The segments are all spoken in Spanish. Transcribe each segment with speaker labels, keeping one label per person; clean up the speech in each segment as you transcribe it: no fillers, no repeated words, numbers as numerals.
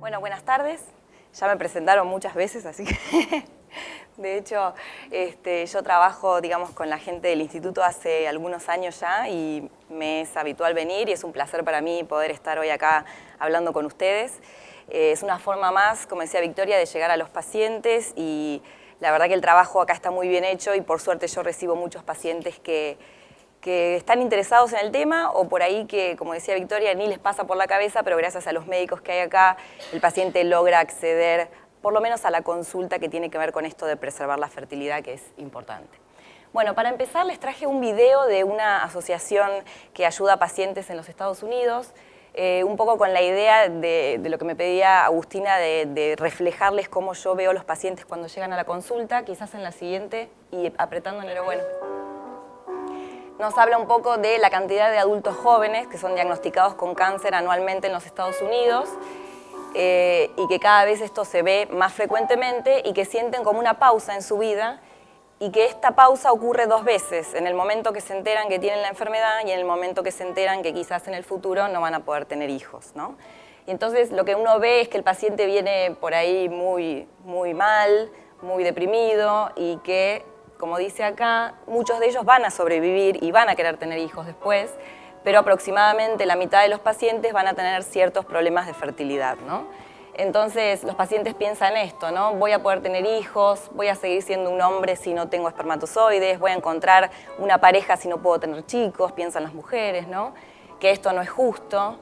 Speaker 1: Bueno, buenas tardes. Ya me presentaron muchas veces, así que de hecho yo trabajo, digamos, con la gente del instituto hace algunos años ya y me es habitual venir y es un placer para mí poder estar hoy acá hablando con ustedes. Es una forma más, como decía Victoria, de llegar a los pacientes y la verdad que el trabajo acá está muy bien hecho y por suerte yo recibo muchos pacientes que están interesados en el tema o por ahí que, como decía Victoria, ni les pasa por la cabeza, pero gracias a los médicos que hay acá, el paciente logra acceder por lo menos a la consulta que tiene que ver con esto de preservar la fertilidad, que es importante. Bueno, para empezar les traje un video de una asociación que ayuda a pacientes en los Estados Unidos, un poco con la idea de lo que me pedía Agustina de reflejarles cómo yo veo a los pacientes cuando llegan a la consulta, quizás en la siguiente y apretando en el bueno. Nos habla un poco de la cantidad de adultos jóvenes que son diagnosticados con cáncer anualmente en los Estados Unidos y que cada vez esto se ve más frecuentemente y que sienten como una pausa en su vida y que esta pausa ocurre dos veces, en el momento que se enteran que tienen la enfermedad y en el momento que se enteran que quizás en el futuro no van a poder tener hijos, ¿no? Y entonces lo que uno ve es que el paciente viene por ahí muy mal, muy deprimido y que, como dice acá, muchos de ellos van a sobrevivir y van a querer tener hijos después, pero aproximadamente la mitad de los pacientes van a tener ciertos problemas de fertilidad, ¿no? Entonces los pacientes piensan esto, ¿no? Voy a poder tener hijos, voy a seguir siendo un hombre si no tengo espermatozoides, voy a encontrar una pareja si no puedo tener chicos, piensan las mujeres, ¿no? Que esto no es justo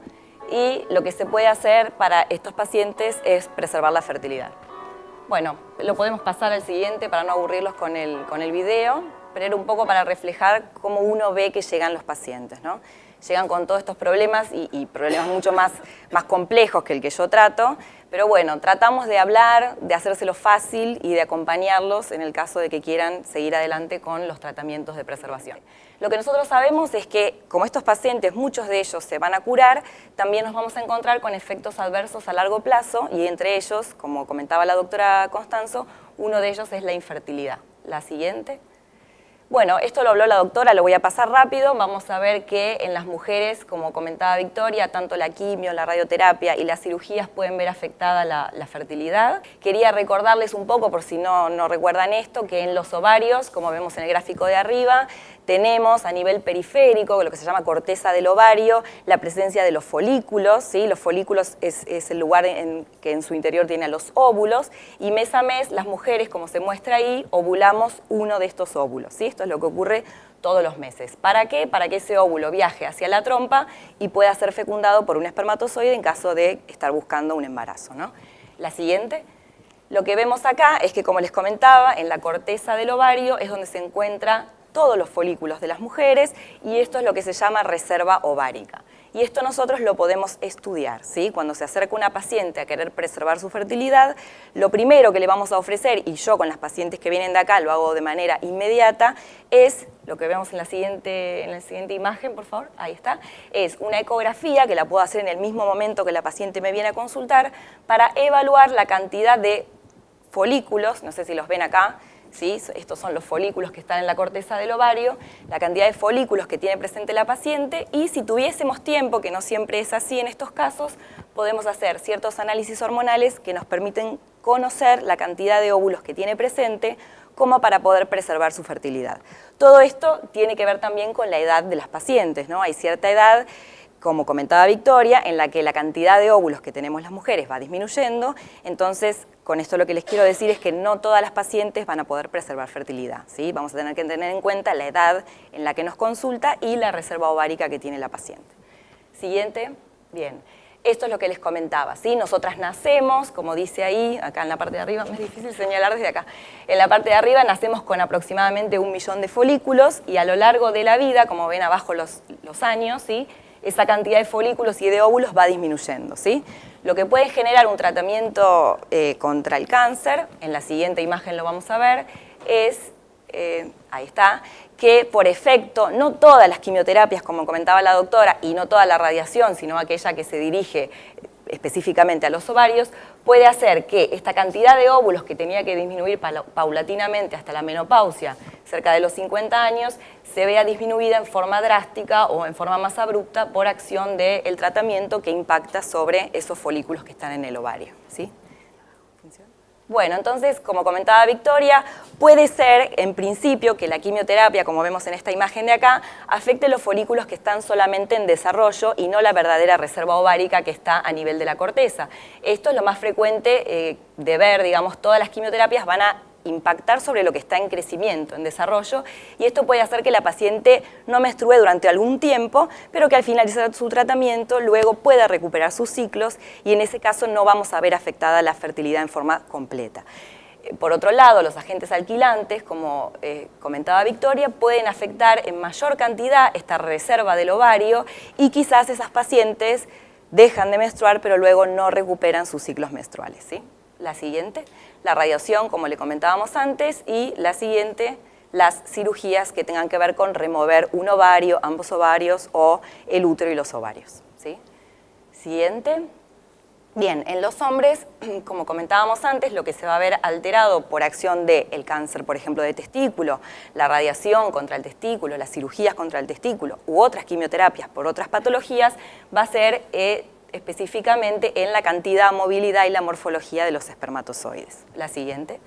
Speaker 1: y lo que se puede hacer para estos pacientes es preservar la fertilidad. Bueno, lo podemos pasar al siguiente para no aburrirlos con el video, pero era un poco para reflejar cómo uno ve que llegan los pacientes, ¿no? Llegan con todos estos problemas y problemas mucho más complejos que el que yo trato, pero bueno, tratamos de hablar, de hacérselo fácil y de acompañarlos en el caso de que quieran seguir adelante con los tratamientos de preservación. Lo que nosotros sabemos es que, como estos pacientes, muchos de ellos se van a curar, también nos vamos a encontrar con efectos adversos a largo plazo y entre ellos, como comentaba la doctora Constanzo, uno de ellos es la infertilidad. La siguiente. Bueno, esto lo habló la doctora, lo voy a pasar rápido. Vamos a ver que en las mujeres, como comentaba Victoria, tanto la quimio, la radioterapia y las cirugías pueden ver afectada la fertilidad. Quería recordarles un poco, por si no recuerdan esto, que en los ovarios, como vemos en el gráfico de arriba, tenemos a nivel periférico, lo que se llama corteza del ovario, la presencia de los folículos, ¿sí? Los folículos es el lugar que en su interior tiene a los óvulos, y mes a mes las mujeres, como se muestra ahí, ovulamos uno de estos óvulos, ¿sí? Esto es lo que ocurre todos los meses. ¿Para qué? Para que ese óvulo viaje hacia la trompa y pueda ser fecundado por un espermatozoide en caso de estar buscando un embarazo, ¿no? La siguiente. Lo que vemos acá es que, como les comentaba, en la corteza del ovario es donde se encuentra todos los folículos de las mujeres y esto es lo que se llama reserva ovárica. Y esto nosotros lo podemos estudiar, ¿sí? Cuando se acerca una paciente a querer preservar su fertilidad, lo primero que le vamos a ofrecer, y yo con las pacientes que vienen de acá lo hago de manera inmediata, es lo que vemos en la siguiente imagen, por favor, ahí está, es una ecografía que la puedo hacer en el mismo momento que la paciente me viene a consultar para evaluar la cantidad de folículos, no sé si los ven acá, ¿sí? Estos son los folículos que están en la corteza del ovario, la cantidad de folículos que tiene presente la paciente y si tuviésemos tiempo, que no siempre es así en estos casos, podemos hacer ciertos análisis hormonales que nos permiten conocer la cantidad de óvulos que tiene presente como para poder preservar su fertilidad. Todo esto tiene que ver también con la edad de las pacientes, ¿no? Hay cierta edad, como comentaba Victoria, en la que la cantidad de óvulos que tenemos las mujeres va disminuyendo, entonces con esto lo que les quiero decir es que no todas las pacientes van a poder preservar fertilidad, ¿sí? Vamos a tener que tener en cuenta la edad en la que nos consulta y la reserva ovárica que tiene la paciente. Siguiente, bien. Esto es lo que les comentaba, ¿sí? Nosotras nacemos, como dice ahí, acá en la parte de arriba, me es difícil señalar desde acá, en la parte de arriba nacemos con aproximadamente 1 millón de folículos y a lo largo de la vida, como ven abajo los años, ¿sí? Esa cantidad de folículos y de óvulos va disminuyendo, ¿sí? Lo que puede generar un tratamiento contra el cáncer, en la siguiente imagen lo vamos a ver, es, ahí está, que por efecto, no todas las quimioterapias, como comentaba la doctora, y no toda la radiación, sino aquella que se dirige específicamente a los ovarios, puede hacer que esta cantidad de óvulos que tenía que disminuir paulatinamente hasta la menopausia, cerca de los 50 años, se vea disminuida en forma drástica o en forma más abrupta por acción del tratamiento que impacta sobre esos folículos que están en el ovario, ¿sí? Bueno, entonces, como comentaba Victoria, puede ser, en principio, que la quimioterapia, como vemos en esta imagen de acá, afecte los folículos que están solamente en desarrollo y no la verdadera reserva ovárica que está a nivel de la corteza. Esto es lo más frecuente de ver, digamos, todas las quimioterapias van a impactar sobre lo que está en crecimiento, en desarrollo, y esto puede hacer que la paciente no menstrue durante algún tiempo, pero que al finalizar su tratamiento luego pueda recuperar sus ciclos y en ese caso no vamos a ver afectada la fertilidad en forma completa. Por otro lado, los agentes alquilantes, como comentaba Victoria, pueden afectar en mayor cantidad esta reserva del ovario y quizás esas pacientes dejan de menstruar pero luego no recuperan sus ciclos menstruales, ¿sí? La siguiente, la radiación, como le comentábamos antes, y la siguiente, las cirugías que tengan que ver con remover un ovario, ambos ovarios o el útero y los ovarios, ¿sí? Siguiente. Bien, en los hombres, como comentábamos antes, lo que se va a ver alterado por acción del cáncer, por ejemplo, de testículo, la radiación contra el testículo, las cirugías contra el testículo u otras quimioterapias por otras patologías, va a ser específicamente en la cantidad, movilidad y la morfología de los espermatozoides. La siguiente.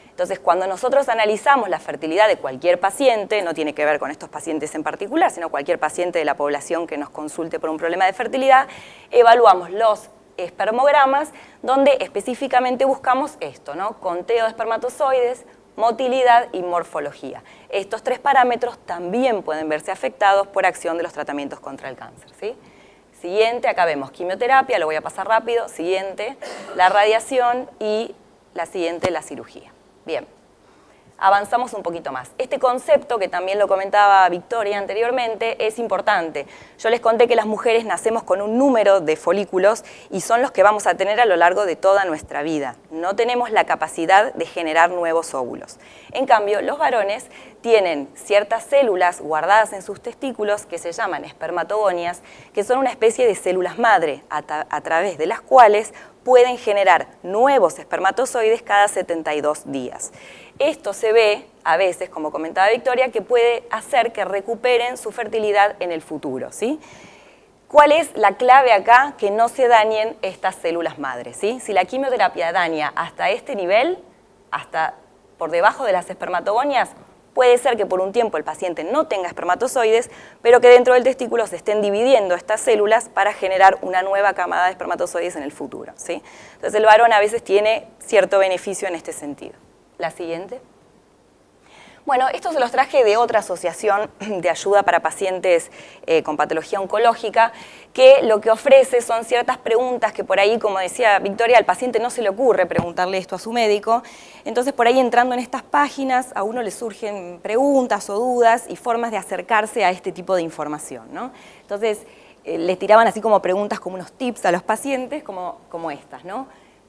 Speaker 1: Entonces, cuando nosotros analizamos la fertilidad de cualquier paciente, no tiene que ver con estos pacientes en particular, sino cualquier paciente de la población que nos consulte por un problema de fertilidad, evaluamos los espermogramas donde específicamente buscamos esto, ¿no? Conteo de espermatozoides, motilidad y morfología. Estos tres parámetros también pueden verse afectados por acción de los tratamientos contra el cáncer, ¿sí? Siguiente, acá vemos quimioterapia, lo voy a pasar rápido. Siguiente, la radiación y la siguiente, la cirugía. Bien, avanzamos un poquito más. Este concepto, que también lo comentaba Victoria anteriormente, es importante. Yo les conté que las mujeres nacemos con un número de folículos y son los que vamos a tener a lo largo de toda nuestra vida. No tenemos la capacidad de generar nuevos óvulos. En cambio, los varones tienen ciertas células guardadas en sus testículos que se llaman espermatogonias, que son una especie de células madre a través de las cuales pueden generar nuevos espermatozoides cada 72 días. Esto se ve a veces, como comentaba Victoria, que puede hacer que recuperen su fertilidad en el futuro, ¿sí? ¿Cuál es la clave acá? Que no se dañen estas células madres, ¿sí? Si la quimioterapia daña hasta este nivel, hasta por debajo de las espermatogonias, puede ser que por un tiempo el paciente no tenga espermatozoides, pero que dentro del testículo se estén dividiendo estas células para generar una nueva camada de espermatozoides en el futuro, ¿sí? Entonces el varón a veces tiene cierto beneficio en este sentido. La siguiente. Bueno, esto se los traje de otra asociación de ayuda para pacientes con patología oncológica, que lo que ofrece son ciertas preguntas que por ahí, como decía Victoria, al paciente no se le ocurre preguntarle esto a su médico. Entonces, por ahí entrando en estas páginas, a uno le surgen preguntas o dudas y formas de acercarse a este tipo de información, ¿no? Entonces, les tiraban así como preguntas, como unos tips a los pacientes, como estas, ¿no?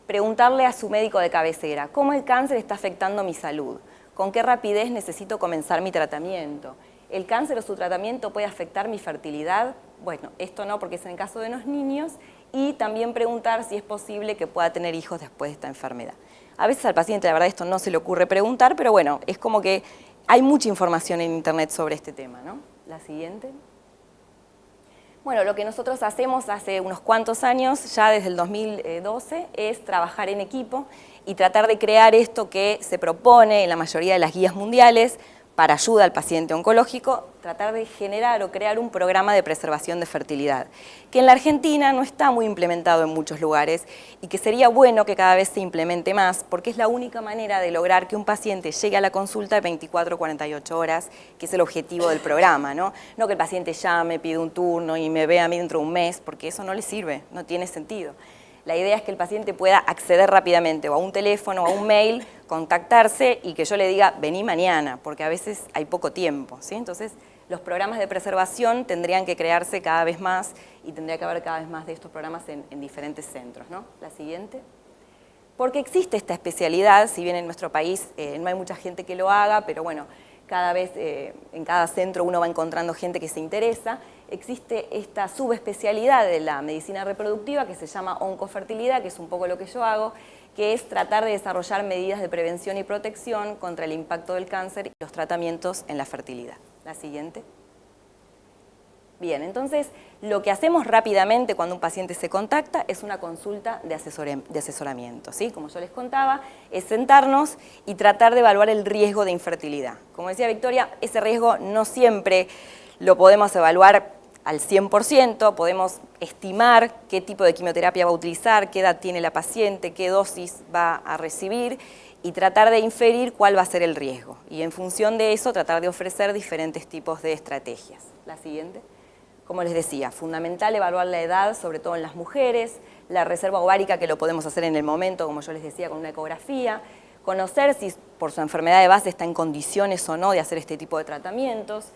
Speaker 1: Preguntarle a su médico de cabecera, ¿cómo el cáncer está afectando mi salud? ¿Con qué rapidez necesito comenzar mi tratamiento? ¿El cáncer o su tratamiento puede afectar mi fertilidad? Bueno, esto no, porque es en el caso de los niños. Y también preguntar si es posible que pueda tener hijos después de esta enfermedad. A veces al paciente, la verdad, esto no se le ocurre preguntar, pero bueno, es como que hay mucha información en internet sobre este tema, ¿no? La siguiente. Bueno, lo que nosotros hacemos hace unos cuantos años, ya desde el 2012, es trabajar en equipo y tratar de crear esto que se propone en la mayoría de las guías mundiales para ayuda al paciente oncológico, tratar de generar o crear un programa de preservación de fertilidad, que en la Argentina no está muy implementado en muchos lugares y que sería bueno que cada vez se implemente más, porque es la única manera de lograr que un paciente llegue a la consulta de 24 o 48 horas, que es el objetivo del programa, ¿no? No que el paciente llame, pide un turno y me vea a mí dentro de un mes, porque eso no le sirve, no tiene sentido. La idea es que el paciente pueda acceder rápidamente o a un teléfono o a un mail, contactarse y que yo le diga, vení mañana, porque a veces hay poco tiempo, ¿sí? Entonces, los programas de preservación tendrían que crearse cada vez más y tendría que haber cada vez más de estos programas en diferentes centros, ¿no? La siguiente. Porque existe esta especialidad, si bien en nuestro país no hay mucha gente que lo haga, pero bueno, cada vez en cada centro uno va encontrando gente que se interesa, existe esta subespecialidad de la medicina reproductiva que se llama oncofertilidad, que es un poco lo que yo hago, que es tratar de desarrollar medidas de prevención y protección contra el impacto del cáncer y los tratamientos en la fertilidad. La siguiente. Bien, entonces lo que hacemos rápidamente cuando un paciente se contacta es una consulta de asesoramiento, ¿sí? Como yo les contaba, es sentarnos y tratar de evaluar el riesgo de infertilidad. Como decía Victoria, ese riesgo no siempre lo podemos evaluar al 100%, podemos estimar qué tipo de quimioterapia va a utilizar, qué edad tiene la paciente, qué dosis va a recibir y tratar de inferir cuál va a ser el riesgo. Y en función de eso, tratar de ofrecer diferentes tipos de estrategias. La siguiente. Como les decía, fundamental evaluar la edad, sobre todo en las mujeres, la reserva ovárica, que lo podemos hacer en el momento, como yo les decía, con una ecografía, conocer si por su enfermedad de base está en condiciones o no de hacer este tipo de tratamientos,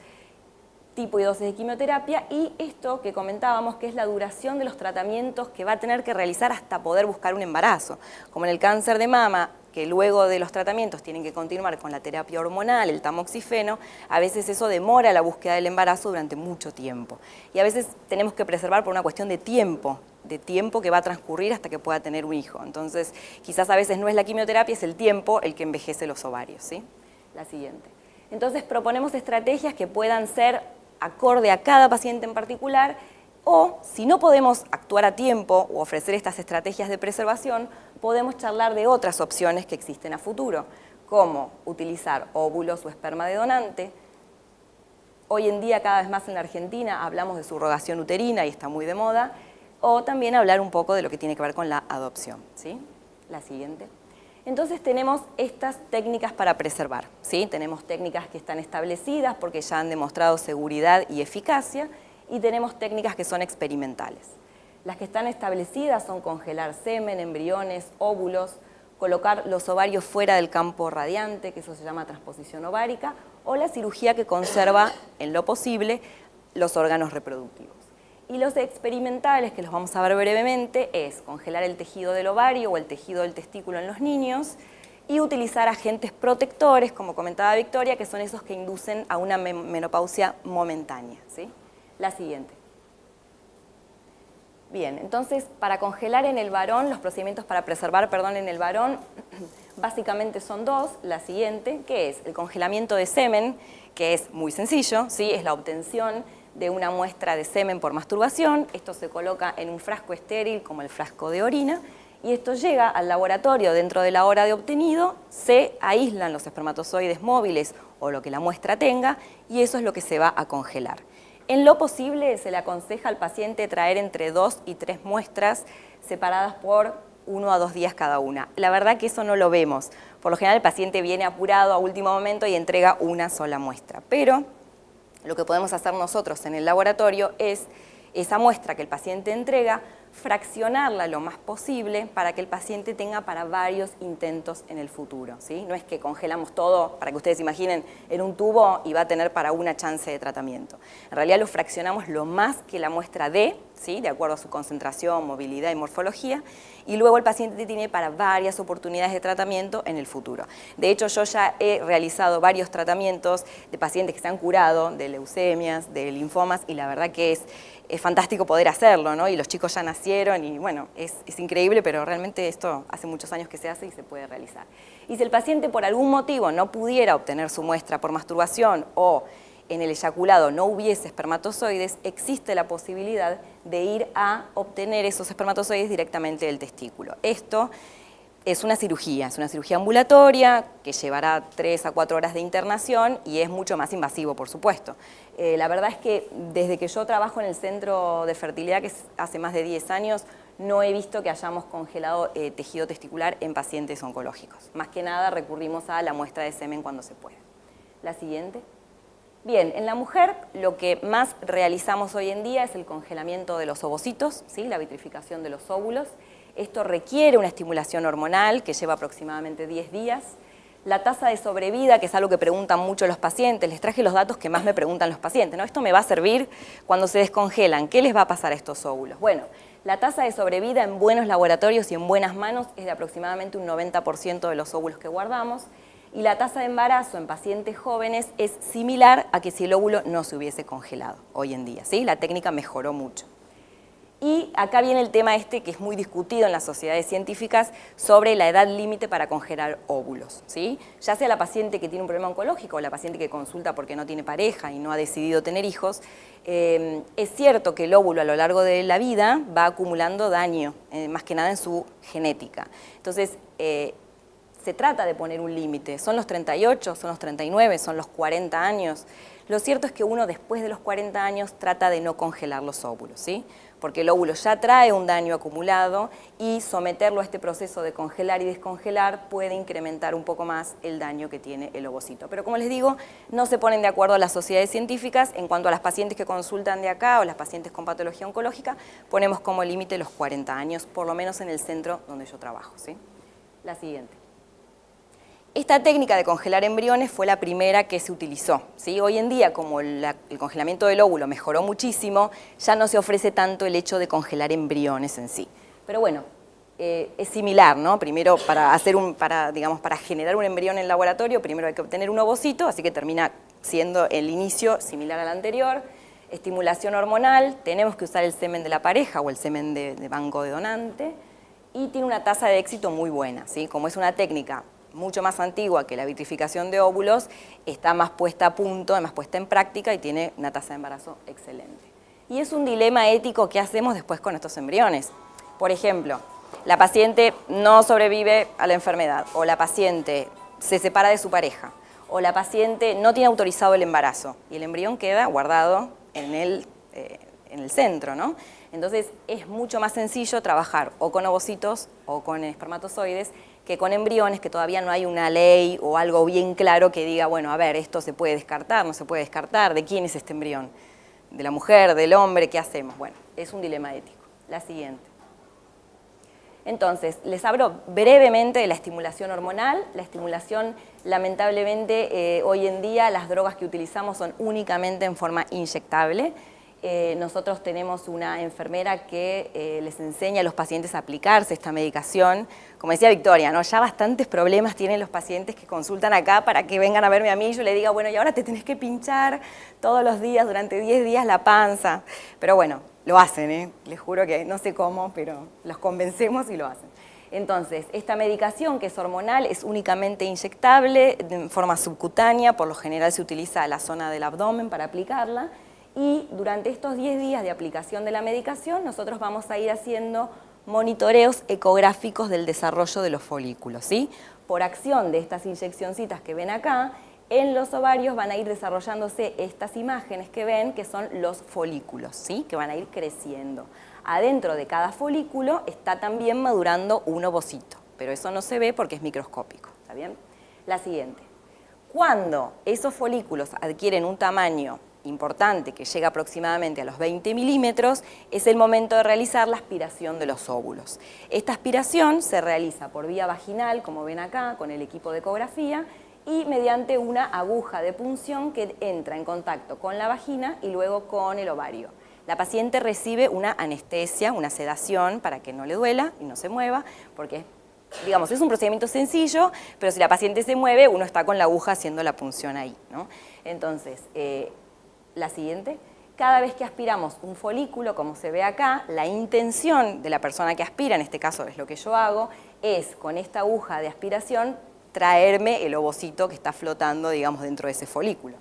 Speaker 1: tipo y dosis de quimioterapia, y esto que comentábamos, que es la duración de los tratamientos que va a tener que realizar hasta poder buscar un embarazo. Como en el cáncer de mama, que luego de los tratamientos tienen que continuar con la terapia hormonal, el tamoxifeno, a veces eso demora la búsqueda del embarazo durante mucho tiempo. Y a veces tenemos que preservar por una cuestión de tiempo que va a transcurrir hasta que pueda tener un hijo. Entonces, quizás a veces no es la quimioterapia, es el tiempo el que envejece los ovarios, ¿sí? La siguiente. Entonces, proponemos estrategias que puedan ser acorde a cada paciente en particular, o si no podemos actuar a tiempo o ofrecer estas estrategias de preservación, podemos charlar de otras opciones que existen a futuro, como utilizar óvulos o esperma de donante. Hoy en día, cada vez más en la Argentina, hablamos de subrogación uterina y está muy de moda, o también hablar un poco de lo que tiene que ver con la adopción, ¿sí? La siguiente. Entonces tenemos estas técnicas para preservar, ¿sí? Tenemos técnicas que están establecidas porque ya han demostrado seguridad y eficacia, y tenemos técnicas que son experimentales. Las que están establecidas son congelar semen, embriones, óvulos, colocar los ovarios fuera del campo radiante, que eso se llama transposición ovárica, o la cirugía que conserva, en lo posible, los órganos reproductivos. Y los experimentales, que los vamos a ver brevemente, es congelar el tejido del ovario o el tejido del testículo en los niños y utilizar agentes protectores, como comentaba Victoria, que son esos que inducen a una menopausia momentánea, ¿sí? La siguiente. Bien, entonces, para congelar en el varón, los procedimientos para preservar, en el varón, básicamente son dos. La siguiente, que es el congelamiento de semen, que es muy sencillo, ¿sí? Es la obtención de una muestra de semen por masturbación. Esto se coloca en un frasco estéril, como el frasco de orina, y esto llega al laboratorio dentro de la hora de obtenido, se aíslan los espermatozoides móviles o lo que la muestra tenga, y eso es lo que se va a congelar. En lo posible, se le aconseja al paciente traer entre 2 y 3 muestras separadas por 1 a 2 días cada una. La verdad que eso no lo vemos. Por lo general, el paciente viene apurado a último momento y entrega una sola muestra. Pero lo que podemos hacer nosotros en el laboratorio es esa muestra que el paciente entrega, fraccionarla lo más posible para que el paciente tenga para varios intentos en el futuro, ¿sí? No es que congelamos todo, para que ustedes imaginen, en un tubo y va a tener para una chance de tratamiento. En realidad lo fraccionamos lo más que la muestra dé, ¿sí? De acuerdo a su concentración, movilidad y morfología, y luego el paciente tiene para varias oportunidades de tratamiento en el futuro. De hecho, yo ya he realizado varios tratamientos de pacientes que se han curado de leucemias, de linfomas, y la verdad que es fantástico poder hacerlo, ¿no? Y los chicos ya nacieron y bueno, es increíble, pero realmente esto hace muchos años que se hace y se puede realizar. Y si el paciente por algún motivo no pudiera obtener su muestra por masturbación o en el eyaculado no hubiese espermatozoides, existe la posibilidad de ir a obtener esos espermatozoides directamente del testículo. Esto es una cirugía ambulatoria que llevará 3 a 4 horas de internación y es mucho más invasivo, por supuesto. La verdad es que desde que yo trabajo en el centro de fertilidad, que es hace más de 10 años, no he visto que hayamos congelado tejido testicular en pacientes oncológicos. Más que nada recurrimos a la muestra de semen cuando se puede. La siguiente. Bien, en la mujer lo que más realizamos hoy en día es el congelamiento de los ovocitos, ¿sí? La vitrificación de los óvulos. Esto requiere una estimulación hormonal que lleva aproximadamente 10 días. La tasa de sobrevida, que es algo que preguntan mucho los pacientes, les traje los datos que más me preguntan los pacientes, ¿no? Esto me va a servir cuando se descongelan, ¿qué les va a pasar a estos óvulos? Bueno, la tasa de sobrevida en buenos laboratorios y en buenas manos es de aproximadamente un 90% de los óvulos que guardamos. y la tasa de embarazo en pacientes jóvenes es similar a que si el óvulo no se hubiese congelado hoy en día, ¿sí? La técnica mejoró mucho. Y acá viene el tema que es muy discutido en las sociedades científicas sobre la edad límite para congelar óvulos, ¿sí? Ya sea la paciente que tiene un problema oncológico o la paciente que consulta porque no tiene pareja y no ha decidido tener hijos, es cierto que el óvulo a lo largo de la vida va acumulando daño, más que nada en su genética. Entonces, se trata de poner un límite. ¿Son los 38, son los 39, son los 40 años? Lo cierto es que uno después de los 40 años trata de no congelar los óvulos, ¿sí? Porque el óvulo ya trae un daño acumulado y someterlo a este proceso de congelar y descongelar puede incrementar un poco más el daño que tiene el ovocito. Pero como les digo, no se ponen de acuerdo las sociedades científicas. En cuanto a las pacientes que consultan de acá o las pacientes con patología oncológica, ponemos como límite los 40 años, por lo menos en el centro donde yo trabajo, ¿sí? La siguiente. Esta técnica de congelar embriones fue la primera que se utilizó, ¿sí? Hoy en día, como el congelamiento del óvulo mejoró muchísimo, ya no se ofrece tanto el hecho de congelar embriones en sí. Pero bueno, es similar, ¿no? Primero, para generar un embrión en el laboratorio, primero hay que obtener un ovocito, así que termina siendo el inicio similar al anterior. Estimulación hormonal, tenemos que usar el semen de la pareja o el semen de banco de donante, y tiene una tasa de éxito muy buena, ¿sí? Como es una técnica mucho más antigua que la vitrificación de óvulos, está más puesta a punto, más puesta en práctica y tiene una tasa de embarazo excelente. Y es un dilema ético que hacemos después con estos embriones. Por ejemplo, la paciente no sobrevive a la enfermedad, o la paciente se separa de su pareja, o la paciente no tiene autorizado el embarazo y el embrión queda guardado en el centro, ¿no? Entonces es mucho más sencillo trabajar o con ovocitos o con espermatozoides que con embriones, que todavía no hay una ley o algo bien claro que diga, bueno, a ver, esto se puede descartar, no se puede descartar, ¿de quién es este embrión? ¿De la mujer, del hombre? ¿Qué hacemos? Bueno, es un dilema ético. La siguiente. Entonces, les hablo brevemente de la estimulación hormonal. La estimulación, lamentablemente, hoy en día las drogas que utilizamos son únicamente en forma inyectable. Nosotros tenemos una enfermera que les enseña a los pacientes a aplicarse esta medicación. Como decía Victoria, ¿no? Ya bastantes problemas tienen los pacientes que consultan acá para que vengan a verme a mí y yo le diga, bueno, y ahora te tenés que pinchar todos los días, durante 10 días la panza. Pero bueno, lo hacen, ¿eh? Les juro que no sé cómo, pero los convencemos y lo hacen. Entonces, esta medicación que es hormonal es únicamente inyectable, en forma subcutánea, por lo general se utiliza la zona del abdomen para aplicarla. Y durante estos 10 días de aplicación de la medicación, nosotros vamos a ir haciendo monitoreos ecográficos del desarrollo de los folículos, ¿sí? Por acción de estas inyeccioncitas que ven acá, en los ovarios van a ir desarrollándose estas imágenes que ven, que son los folículos, ¿sí? Que van a ir creciendo. Adentro de cada folículo está también madurando un ovocito, pero eso no se ve porque es microscópico, ¿está bien? La siguiente. Cuando esos folículos adquieren un tamaño importante, que llega aproximadamente a los 20 milímetros, es el momento de realizar la aspiración de los óvulos. Esta aspiración se realiza por vía vaginal, como ven acá, con el equipo de ecografía, y mediante una aguja de punción que entra en contacto con la vagina y luego con el ovario. La paciente recibe una anestesia, una sedación para que no le duela y no se mueva, porque digamos, es un procedimiento sencillo, pero si la paciente se mueve, uno está con la aguja haciendo la punción ahí, ¿no? Entonces, la siguiente, cada vez que aspiramos un folículo, como se ve acá, la intención de la persona que aspira, en este caso es lo que yo hago, es con esta aguja de aspiración traerme el ovocito que está flotando, digamos, dentro de ese folículo.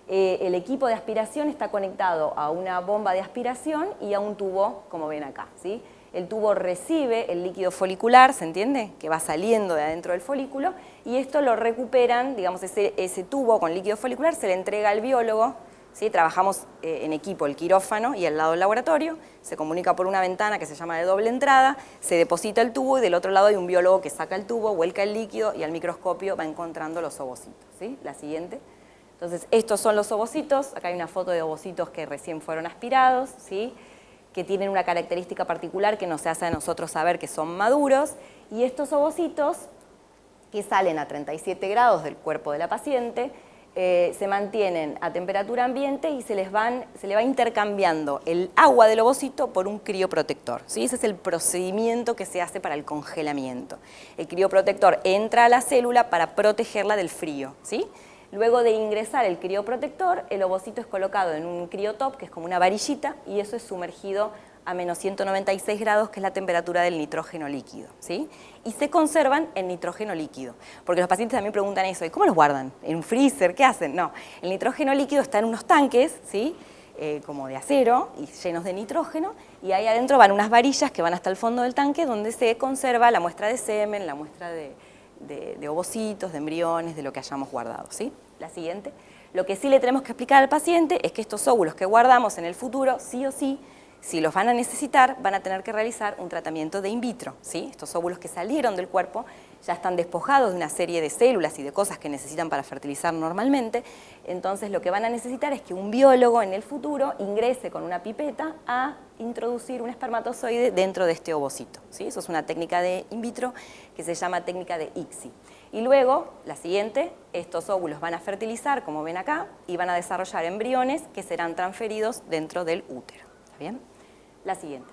Speaker 1: El equipo de aspiración está conectado a una bomba de aspiración y a un tubo, como ven acá, ¿sí? El tubo recibe el líquido folicular, ¿se entiende? Que va saliendo de adentro del folículo, y esto lo recuperan, digamos, ese tubo con líquido folicular se le entrega al biólogo, ¿sí? Trabajamos en equipo el quirófano y al lado el laboratorio, se comunica por una ventana que se llama de doble entrada, se deposita el tubo y del otro lado hay un biólogo que saca el tubo, vuelca el líquido y al microscopio va encontrando los ovocitos, ¿sí? La siguiente. Entonces, estos son los ovocitos, acá hay una foto de ovocitos que recién fueron aspirados, ¿sí? Que tienen una característica particular que nos hace a nosotros saber que son maduros, y estos ovocitos que salen a 37 grados del cuerpo de la paciente, se mantienen a temperatura ambiente y se le va intercambiando el agua del ovocito por un crioprotector, ¿sí? Ese es el procedimiento que se hace para el congelamiento. El crioprotector entra a la célula para protegerla del frío, ¿sí? Luego de ingresar el crioprotector, el ovocito es colocado en un criotop, que es como una varillita, y eso es sumergido a menos 196 grados, que es la temperatura del nitrógeno líquido, ¿sí? Y se conservan en nitrógeno líquido, porque los pacientes también preguntan eso, ¿y cómo los guardan? ¿En un freezer? ¿Qué hacen? No, el nitrógeno líquido está en unos tanques, ¿sí? Como de acero y llenos de nitrógeno, y ahí adentro van unas varillas que van hasta el fondo del tanque donde se conserva la muestra de semen, la muestra de ovocitos, de embriones, de lo que hayamos guardado, ¿sí? La siguiente. Lo que sí le tenemos que explicar al paciente es que estos óvulos que guardamos en el futuro, sí o sí, si los van a necesitar, van a tener que realizar un tratamiento de in vitro, ¿sí? Estos óvulos que salieron del cuerpo ya están despojados de una serie de células y de cosas que necesitan para fertilizar normalmente, entonces lo que van a necesitar es que un biólogo en el futuro ingrese con una pipeta a introducir un espermatozoide dentro de este ovocito, ¿sí? Eso es una técnica de in vitro que se llama técnica de ICSI. Y luego, la siguiente, estos óvulos van a fertilizar, como ven acá, y van a desarrollar embriones que serán transferidos dentro del útero. ¿Bien? La siguiente.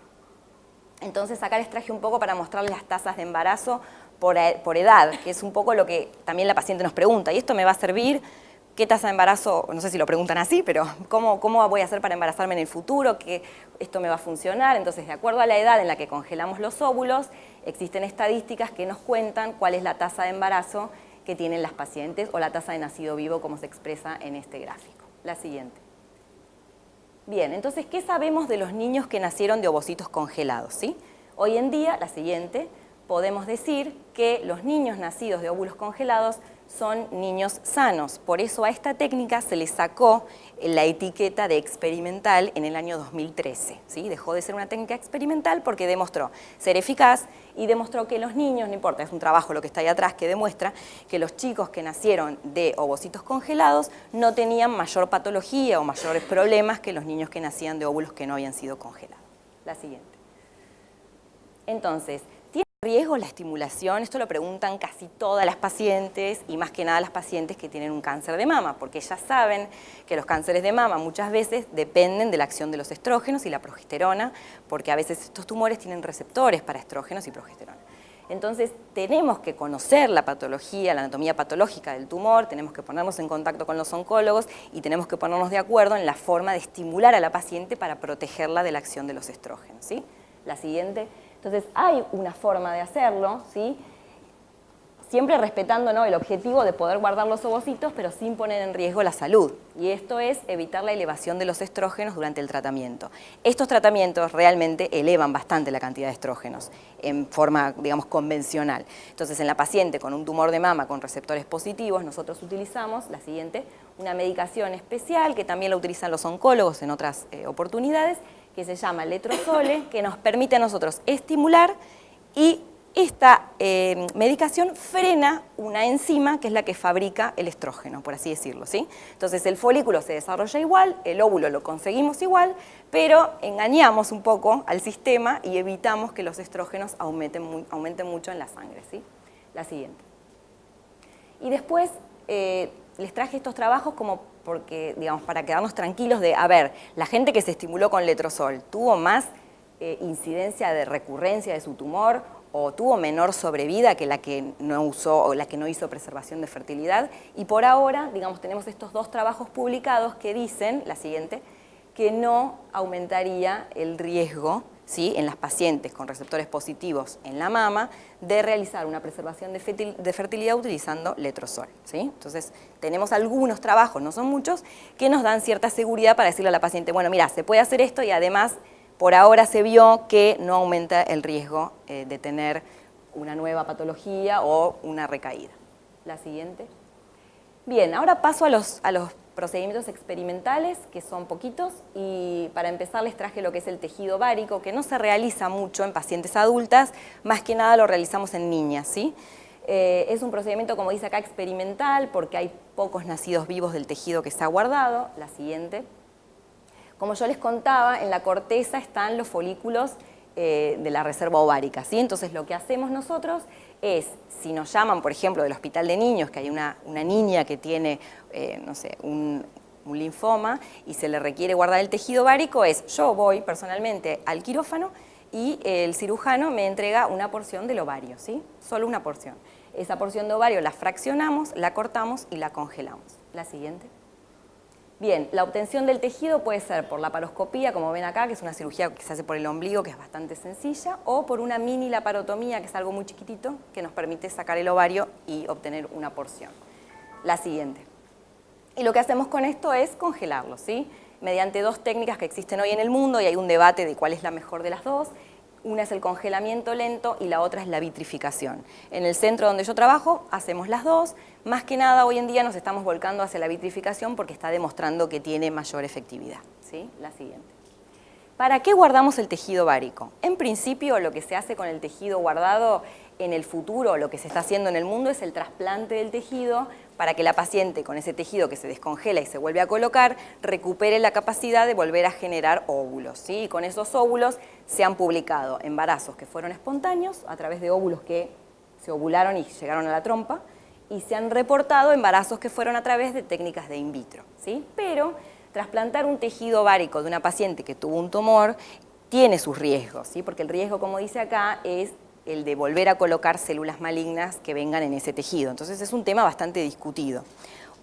Speaker 1: Entonces acá les traje un poco para mostrarles las tasas de embarazo por edad, que es un poco lo que también la paciente nos pregunta. ¿Y esto me va a servir? ¿Qué tasa de embarazo? No sé si lo preguntan así, pero ¿cómo voy a hacer para embarazarme en el futuro? ¿Qué esto me va a funcionar? Entonces, de acuerdo a la edad en la que congelamos los óvulos, existen estadísticas que nos cuentan cuál es la tasa de embarazo que tienen las pacientes o la tasa de nacido vivo, como se expresa en este gráfico. La siguiente. Bien, entonces, ¿qué sabemos de los niños que nacieron de ovocitos congelados? ¿Sí? Hoy en día, la siguiente, podemos decir que los niños nacidos de óvulos congelados son niños sanos. Por eso a esta técnica se le sacó la etiqueta de experimental en el año 2013. ¿Sí? Dejó de ser una técnica experimental porque demostró ser eficaz y demostró que los niños, no importa, es un trabajo lo que está ahí atrás que demuestra que los chicos que nacieron de ovocitos congelados no tenían mayor patología o mayores problemas que los niños que nacían de óvulos que no habían sido congelados. La siguiente. Entonces, ¿tiene riesgo la estimulación? Esto lo preguntan casi todas las pacientes y más que nada las pacientes que tienen un cáncer de mama, porque ellas saben que los cánceres de mama muchas veces dependen de la acción de los estrógenos y la progesterona, porque a veces estos tumores tienen receptores para estrógenos y progesterona. Entonces, tenemos que conocer la patología, la anatomía patológica del tumor, tenemos que ponernos en contacto con los oncólogos y tenemos que ponernos de acuerdo en la forma de estimular a la paciente para protegerla de la acción de los estrógenos, ¿sí? La siguiente. Entonces, hay una forma de hacerlo, ¿sí? Siempre respetando, ¿no?, el objetivo de poder guardar los ovocitos, pero sin poner en riesgo la salud. Y esto es evitar la elevación de los estrógenos durante el tratamiento. Estos tratamientos realmente elevan bastante la cantidad de estrógenos en forma, digamos, convencional. Entonces, en la paciente con un tumor de mama con receptores positivos, nosotros utilizamos, la siguiente, una medicación especial que también la utilizan los oncólogos en otras oportunidades, que se llama letrozole, que nos permite a nosotros estimular y esta medicación frena una enzima que es la que fabrica el estrógeno, por así decirlo, ¿sí? Entonces el folículo se desarrolla igual, el óvulo lo conseguimos igual, pero engañamos un poco al sistema y evitamos que los estrógenos aumenten mucho en la sangre, ¿sí? La siguiente. Y después les traje estos trabajos como porque, digamos, para quedarnos tranquilos de, a ver, la gente que se estimuló con letrozol, ¿tuvo más incidencia de recurrencia de su tumor o tuvo menor sobrevida que la que no usó o la que no hizo preservación de fertilidad? Y por ahora, digamos, tenemos estos dos trabajos publicados que dicen, la siguiente, que no aumentaría el riesgo, ¿sí?, en las pacientes con receptores positivos en la mama de realizar una preservación de fertilidad utilizando letrozol, ¿sí? Entonces, tenemos algunos trabajos, no son muchos, que nos dan cierta seguridad para decirle a la paciente, bueno, mira, se puede hacer esto y además por ahora se vio que no aumenta el riesgo de tener una nueva patología o una recaída. La siguiente. Bien, ahora paso a los procedimientos experimentales, que son poquitos, y para empezar les traje lo que es el tejido ovárico, que no se realiza mucho en pacientes adultas, más que nada lo realizamos en niñas, ¿sí? Es un procedimiento, como dice acá, experimental, porque hay pocos nacidos vivos del tejido que está guardado. La siguiente. Como yo les contaba, en la corteza están los folículos de la reserva ovárica, ¿sí? Entonces lo que hacemos nosotros es, si nos llaman, por ejemplo, del hospital de niños, que hay una niña que tiene, no sé, un linfoma y se le requiere guardar el tejido ovárico, yo voy personalmente al quirófano y el cirujano me entrega una porción del ovario, ¿sí? Solo una porción. Esa porción de ovario la fraccionamos, la cortamos y la congelamos. La siguiente. Bien, la obtención del tejido puede ser por laparoscopía, como ven acá, que es una cirugía que se hace por el ombligo, que es bastante sencilla, o por una mini laparotomía, que es algo muy chiquitito, que nos permite sacar el ovario y obtener una porción. La siguiente. Y lo que hacemos con esto es congelarlo, ¿sí? Mediante dos técnicas que existen hoy en el mundo, y hay un debate de cuál es la mejor de las dos. Una es el congelamiento lento y la otra es la vitrificación. En el centro donde yo trabajo hacemos las dos. Más que nada hoy en día nos estamos volcando hacia la vitrificación porque está demostrando que tiene mayor efectividad, ¿sí? La siguiente. ¿Para qué guardamos el tejido ovárico? En principio lo que se hace con el tejido guardado en el futuro, lo que se está haciendo en el mundo es el trasplante del tejido para que la paciente con ese tejido que se descongela y se vuelve a colocar recupere la capacidad de volver a generar óvulos, ¿sí? Y con esos óvulos se han publicado embarazos que fueron espontáneos a través de óvulos que se ovularon y llegaron a la trompa, y se han reportado embarazos que fueron a través de técnicas de in vitro, ¿sí? Pero trasplantar un tejido ovárico de una paciente que tuvo un tumor tiene sus riesgos, ¿sí? Porque el riesgo, como dice acá, es el de volver a colocar células malignas que vengan en ese tejido. Entonces es un tema bastante discutido.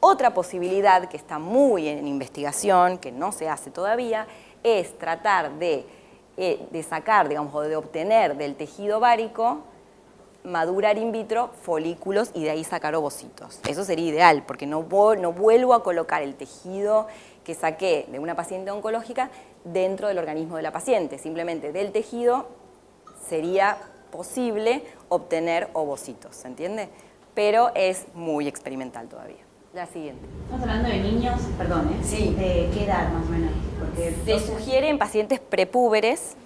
Speaker 1: Otra posibilidad que está muy en investigación, que no se hace todavía, es tratar de sacar, digamos, o de obtener del tejido ovárico, madurar in vitro folículos y de ahí sacar ovocitos. Eso sería ideal, porque no vuelvo a colocar el tejido que saqué de una paciente oncológica dentro del organismo de la paciente. Simplemente del tejido sería posible obtener ovocitos, ¿se entiende? Pero es muy experimental todavía. La siguiente.
Speaker 2: Estamos hablando de niños, perdón,
Speaker 1: Sí.
Speaker 2: ¿De qué edad más o menos? Porque
Speaker 1: Se sugiere en pacientes prepúberes,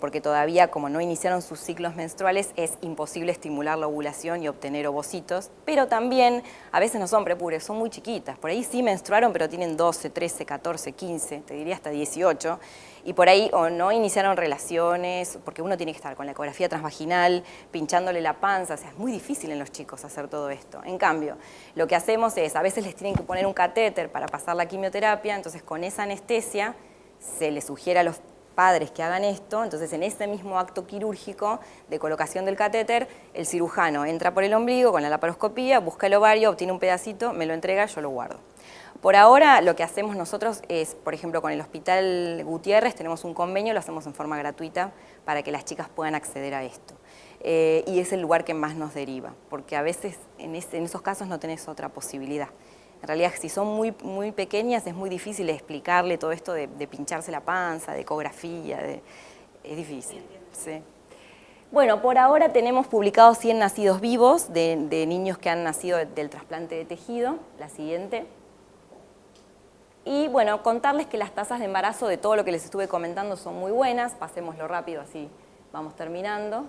Speaker 1: porque todavía como no iniciaron sus ciclos menstruales es imposible estimular la ovulación y obtener ovocitos, pero también a veces no son prepúberes, son muy chiquitas, por ahí sí menstruaron pero tienen 12, 13, 14, 15, te diría hasta 18, y por ahí o no iniciaron relaciones, porque uno tiene que estar con la ecografía transvaginal, pinchándole la panza, o sea, es muy difícil en los chicos hacer todo esto. En cambio, lo que hacemos es, a veces les tienen que poner un catéter para pasar la quimioterapia, entonces con esa anestesia se les sugiere a los padres que hagan esto, entonces en ese mismo acto quirúrgico de colocación del catéter, el cirujano entra por el ombligo con la laparoscopía, busca el ovario, obtiene un pedacito, me lo entrega, yo lo guardo. Por ahora lo que hacemos nosotros es, por ejemplo, con el Hospital Gutiérrez tenemos un convenio, lo hacemos en forma gratuita para que las chicas puedan acceder a esto. Y es el lugar que más nos deriva, porque a veces en esos casos no tenés otra posibilidad. En realidad, si son muy pequeñas, es muy difícil explicarle todo esto de pincharse la panza, de ecografía, es difícil. Sí. Bueno, por ahora tenemos publicados 100 nacidos vivos de niños que han nacido del trasplante de tejido. La siguiente. Y bueno, contarles que las tasas de embarazo de todo lo que les estuve comentando son muy buenas. Pasémoslo rápido, así vamos terminando.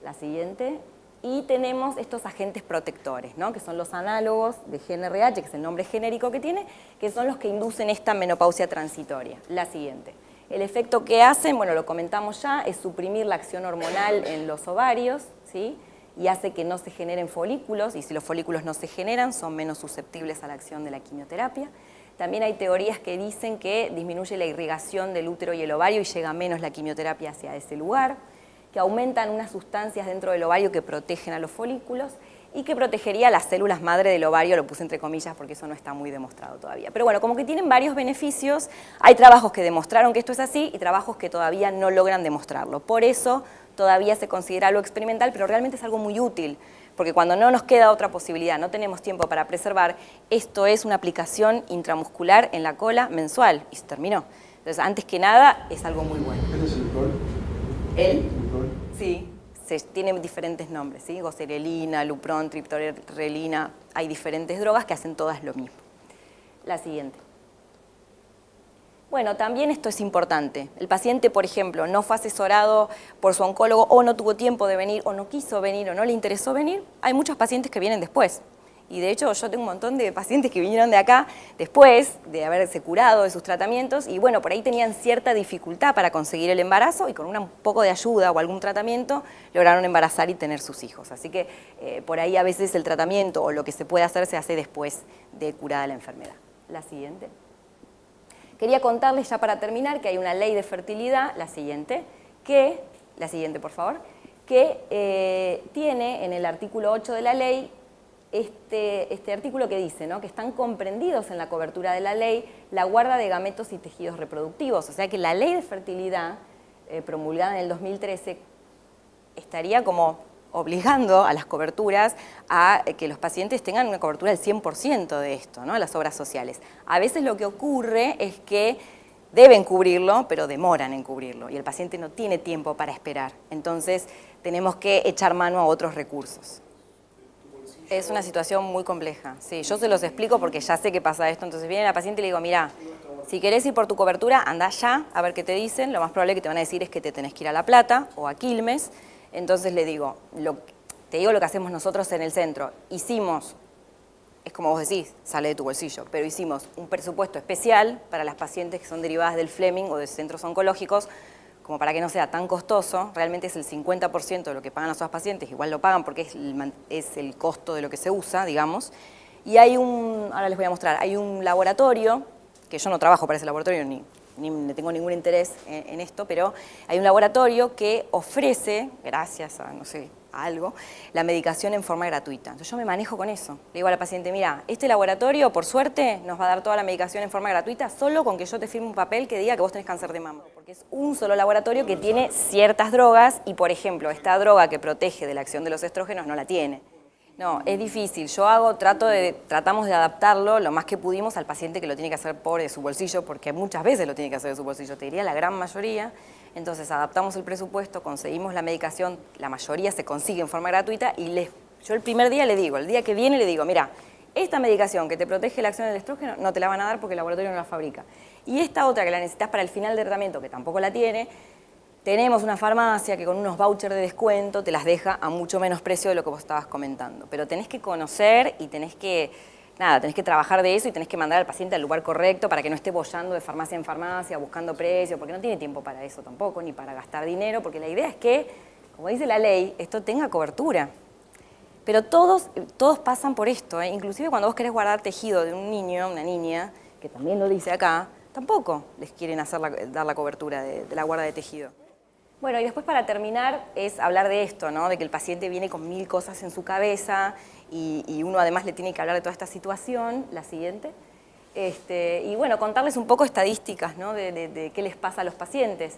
Speaker 1: La siguiente. Y tenemos estos agentes protectores, ¿no? Que son los análogos de GnRH, que es el nombre genérico que tiene, que son los que inducen esta menopausia transitoria. La siguiente. El efecto que hacen, bueno, lo comentamos ya, es suprimir la acción hormonal en los ovarios, ¿sí? Y hace que no se generen folículos, y si los folículos no se generan, son menos susceptibles a la acción de la quimioterapia. También hay teorías que dicen que disminuye la irrigación del útero y el ovario y llega menos la quimioterapia hacia ese lugar, que aumentan unas sustancias dentro del ovario que protegen a los folículos y que protegería a las células madre del ovario, lo puse entre comillas porque eso no está muy demostrado todavía. Pero bueno, como que tienen varios beneficios, hay trabajos que demostraron que esto es así y trabajos que todavía no logran demostrarlo. Por eso todavía se considera algo experimental, pero realmente es algo muy útil, porque cuando no nos queda otra posibilidad, no tenemos tiempo para preservar, esto es una aplicación intramuscular en la cola mensual y se terminó. Entonces, antes que nada, es algo muy bueno.
Speaker 3: ¿Este es el alcohol?
Speaker 1: ¿El? Sí, tiene diferentes nombres, ¿sí? Goserelina, Lupron, triptorelina, hay diferentes drogas que hacen todas lo mismo. La siguiente. Bueno, también esto es importante. El paciente, por ejemplo, no fue asesorado por su oncólogo o no tuvo tiempo de venir o no quiso venir o no le interesó venir. Hay muchos pacientes que vienen después Y de hecho yo tengo un montón de pacientes que vinieron de acá después de haberse curado de sus tratamientos y bueno, por ahí tenían cierta dificultad para conseguir el embarazo y con un poco de ayuda o algún tratamiento lograron embarazar y tener sus hijos. Así que por ahí a veces el tratamiento o lo que se puede hacer se hace después de curada la enfermedad. La siguiente. Quería contarles ya para terminar que hay una ley de fertilidad, la siguiente, por favor, que tiene en el artículo 8 de la ley este artículo que dice, ¿no?, que están comprendidos en la cobertura de la ley la guarda de gametos y tejidos reproductivos. O sea que la ley de fertilidad promulgada en el 2013 estaría como obligando a las coberturas a que los pacientes tengan una cobertura del 100% de esto, ¿no?, las obras sociales. A veces lo que ocurre es que deben cubrirlo, pero demoran en cubrirlo y el paciente no tiene tiempo para esperar. Entonces tenemos que echar mano a otros recursos. Es una situación muy compleja. Sí, yo se los explico porque ya sé que pasa esto. Entonces viene la paciente y le digo, mira, si querés ir por tu cobertura, anda ya a ver qué te dicen. Lo más probable que te van a decir es que te tenés que ir a La Plata o a Quilmes. Entonces le digo, te digo lo que hacemos nosotros en el centro. Hicimos, es como vos decís, sale de tu bolsillo, pero hicimos un presupuesto especial para las pacientes que son derivadas del Fleming o de centros oncológicos, como para que no sea tan costoso. Realmente es el 50% de lo que pagan las otras pacientes, igual lo pagan porque es el costo de lo que se usa, digamos. Y hay ahora les voy a mostrar, hay un laboratorio, que yo no trabajo para ese laboratorio, ni tengo ningún interés en esto, pero hay un laboratorio que ofrece, gracias a, no sé, a algo, la medicación en forma gratuita. Entonces yo me manejo con eso. Le digo a la paciente, mira, este laboratorio, por suerte, nos va a dar toda la medicación en forma gratuita solo con que yo te firme un papel que diga que vos tenés cáncer de mama. Porque es un solo laboratorio que tiene ciertas drogas y, por ejemplo, esta droga que protege de la acción de los estrógenos no la tiene. No, es difícil. Tratamos de adaptarlo lo más que pudimos al paciente que lo tiene que hacer por su bolsillo, porque muchas veces lo tiene que hacer de su bolsillo, te diría la gran mayoría. Entonces adaptamos el presupuesto, conseguimos la medicación, la mayoría se consigue en forma gratuita y yo el primer día le digo, el día que viene le digo, mira, esta medicación que te protege la acción del estrógeno no te la van a dar porque el laboratorio no la fabrica. Y esta otra que la necesitas para el final del tratamiento, que tampoco la tiene, tenemos una farmacia que con unos vouchers de descuento te las deja a mucho menos precio de lo que vos estabas comentando. Pero tenés que conocer y tenés que trabajar de eso y tenés que mandar al paciente al lugar correcto para que no esté boyando de farmacia en farmacia, buscando precios, porque no tiene tiempo para eso tampoco, ni para gastar dinero, porque la idea es que, como dice la ley, esto tenga cobertura. Pero todos pasan por esto, ¿eh? Inclusive cuando vos querés guardar tejido de un niño, una niña, que también lo dice acá, tampoco les quieren dar la cobertura de la guarda de tejido. Bueno, y después para terminar es hablar de esto, ¿no?, de que el paciente viene con 1000 cosas en su cabeza y uno además le tiene que hablar de toda esta situación, la siguiente. Y bueno, contarles un poco estadísticas, ¿no?, de qué les pasa a los pacientes.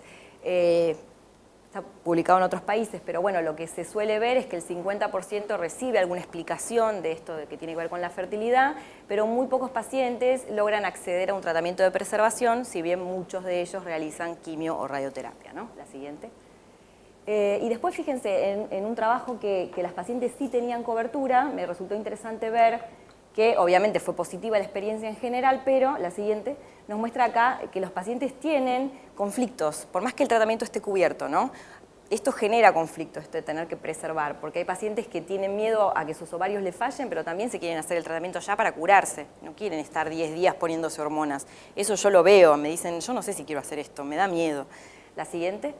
Speaker 1: Está publicado en otros países, pero bueno, lo que se suele ver es que el 50% recibe alguna explicación de esto que tiene que ver con la fertilidad, pero muy pocos pacientes logran acceder a un tratamiento de preservación, si bien muchos de ellos realizan quimio o radioterapia, ¿no? La siguiente. Y después fíjense, en un trabajo que las pacientes sí tenían cobertura, me resultó interesante ver que obviamente fue positiva la experiencia en general, pero la siguiente nos muestra acá que los pacientes tienen conflictos, por más que el tratamiento esté cubierto, ¿no? Esto genera conflictos, esto de tener que preservar, porque hay pacientes que tienen miedo a que sus ovarios le fallen, pero también se quieren hacer el tratamiento ya para curarse, no quieren estar 10 días poniéndose hormonas. Eso yo lo veo, me dicen, yo no sé si quiero hacer esto, me da miedo. La siguiente.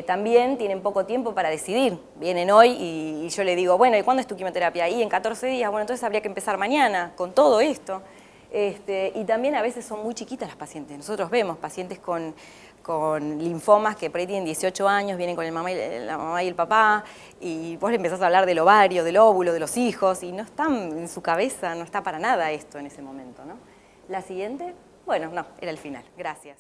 Speaker 1: También tienen poco tiempo para decidir. Vienen hoy y yo le digo, bueno, ¿y cuándo es tu quimioterapia? Y en 14 días, bueno, entonces habría que empezar mañana con todo esto. Y también a veces son muy chiquitas las pacientes. Nosotros vemos pacientes con linfomas que por ahí tienen 18 años, vienen con la mamá y el papá, y vos le empezás a hablar del ovario, del óvulo, de los hijos, y no están en su cabeza, no está para nada esto en ese momento, ¿no? La siguiente, bueno, no, era el final. Gracias.